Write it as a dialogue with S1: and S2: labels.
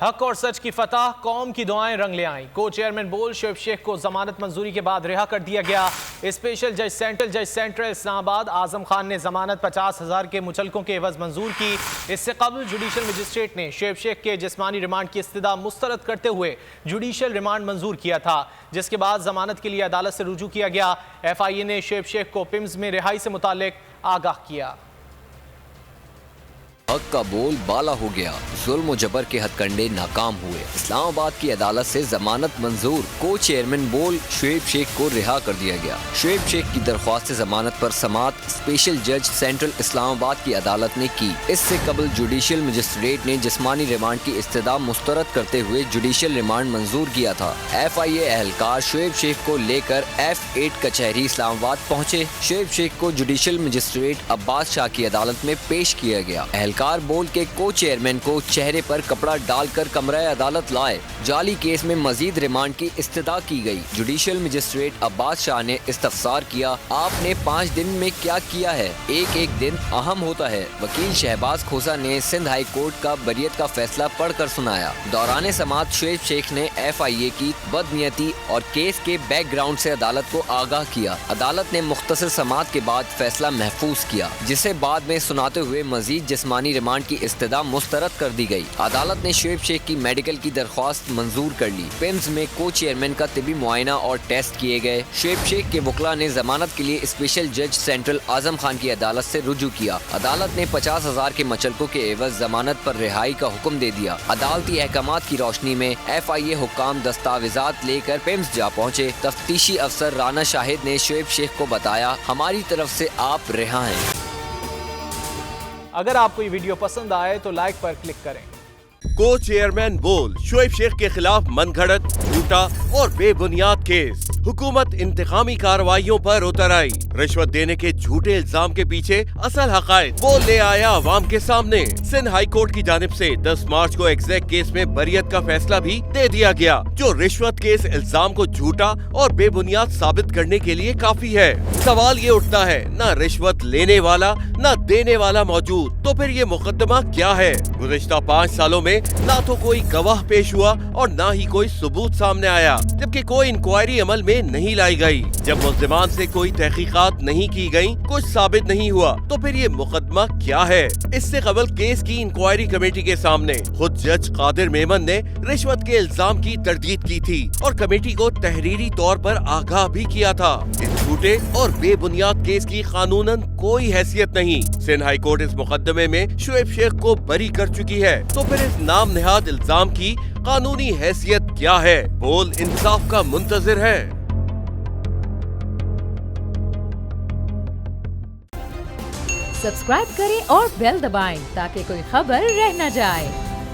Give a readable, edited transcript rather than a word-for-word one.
S1: حق اور سچ کی فتح، قوم کی دعائیں رنگ لے آئیں۔ کو چیئرمین بول شعیب شیخ کو ضمانت منظوری کے بعد رہا کر دیا گیا۔ اسپیشل جج سینٹرل اسلام آباد اعظم خان نے ضمانت 50,000 کے مچلکوں کے عوض منظور کی۔ اس سے قبل جوڈیشل مجسٹریٹ نے شعیب شیخ کے جسمانی ریمانڈ کی استدعا مسترد کرتے ہوئے جوڈیشل ریمانڈ منظور کیا تھا، جس کے بعد ضمانت کے لیے عدالت سے رجوع کیا گیا۔ FIA نے شعیب شیخ کو پمز میں رہائی سے متعلق آگاہ کیا۔
S2: حق کا بول بالا ہو گیا، ظلم و جبر کے ہتھ کنڈے ناکام ہوئے۔ اسلام آباد کی عدالت سے ضمانت منظور، کو چیئرمین بول شعیب شیخ کو رہا کر دیا گیا۔ شعیب شیخ کی درخواست ضمانت پر سماعت اسپیشل جج سینٹرل اسلام آباد کی عدالت نے کی۔ اس سے قبل جوڈیشل مجسٹریٹ نے جسمانی ریمانڈ کی استدعا مسترد کرتے ہوئے جوڈیشل ریمانڈ منظور کیا تھا۔ FIA اہلکار شعیب شیخ کو لے کر F8 کچہری اسلام آباد پہنچے۔ شعیب شیخ کو جوڈیشل مجسٹریٹ عباس شاہ کی عدالت میں پیش کیا گیا۔ اہلکار بول کے کو چیئرمین کو چہرے پر کپڑا ڈال کر کمرہ عدالت لائے۔ جعلی کیس میں مزید ریمانڈ کی استدعا کی گئی۔ جوڈیشل مجسٹریٹ عباس شاہ نے استفسار کیا، آپ نے 5 دن میں کیا کیا ہے؟ ایک دن اہم ہوتا ہے۔ وکیل شہباز کھوسا نے سندھ ہائی کورٹ کا بریت کا فیصلہ پڑھ کر سنایا۔ دوران سماعت شعیب شیخ نے FIA کی بدنیتی اور کیس کے بیک گراؤنڈ سے عدالت کو آگاہ کیا۔ عدالت نے مختصر سماعت کے بعد فیصلہ محفوظ کیا، جسے بعد میں سناتے ہوئے مزید جسمانی ریمانڈ کی استدعا مسترد کر دی گئی۔ عدالت نے شعیب شیخ کی میڈیکل کی درخواست منظور کر لی۔ پمز میں کو چیئرمین کا طبی معائنہ اور ٹیسٹ کیے گئے۔ شعیب شیخ کے وکلاء نے ضمانت کے لیے اسپیشل جج سینٹرل اعظم خان کی عدالت سے رجوع کیا۔ عدالت نے 50,000 کے مچلکوں کے عوض ضمانت پر رہائی کا حکم دے دیا۔ عدالتی احکامات کی روشنی میں FIA حکام دستاویزات لے کر پمز جا پہنچے۔ تفتیشی افسر رانا شاہد نے شعیب شیخ کو بتایا، ہماری طرف سے آپ رہا ہیں۔
S1: اگر آپ کو یہ ویڈیو پسند آئے تو لائک پر کلک کریں۔
S3: کو چیئرمین بول شعیب شیخ کے خلاف من گھڑت، جھوٹا اور بے بنیاد کیس۔ حکومت انتقامی کارروائیوں پر اتر آئی۔ رشوت دینے کے جھوٹے الزام کے پیچھے اصل حقائق وہ لے آیا عوام کے سامنے۔ سندھ ہائی کورٹ کی جانب سے 10 مارچ کو ایگزیکٹ کیس میں بریت کا فیصلہ بھی دے دیا گیا، جو رشوت کے اس الزام کو جھوٹا اور بے بنیاد ثابت کرنے کے لیے کافی ہے۔ سوال یہ اٹھتا ہے، نہ رشوت لینے والا نہ دینے والا موجود، تو پھر یہ مقدمہ کیا ہے؟ گزشتہ 5 سالوں میں نہ تو کوئی گواہ پیش ہوا اور نہ ہی کوئی ثبوت سامنے آیا، جبکہ کوئی انکوائری عمل میں نہیں لائی گئی۔ جب ملزمان سے کوئی تحقیقات نہیں کی گئیں، کچھ ثابت نہیں ہوا، تو پھر یہ مقدمہ کیا ہے؟ اس سے قبل کیس کی انکوائری کمیٹی کے سامنے خود جج قادر میمن نے رشوت کے الزام کی تردید کی تھی اور کمیٹی کو تحریری طور پر آگاہ بھی کیا تھا۔ اس جھوٹے اور بے بنیاد کیس کی قانوناً کوئی حیثیت نہیں۔ سندھ ہائی کورٹ اس مقدمے میں شعیب شیخ کو بری کر چکی ہے، تو پھر اس نام نہاد الزام کی قانونی حیثیت کیا ہے؟ بول انصاف کا منتظر ہے۔
S4: سبسکرائب کریں اور بیل دبائیں تاکہ کوئی خبر رہ نہ جائے۔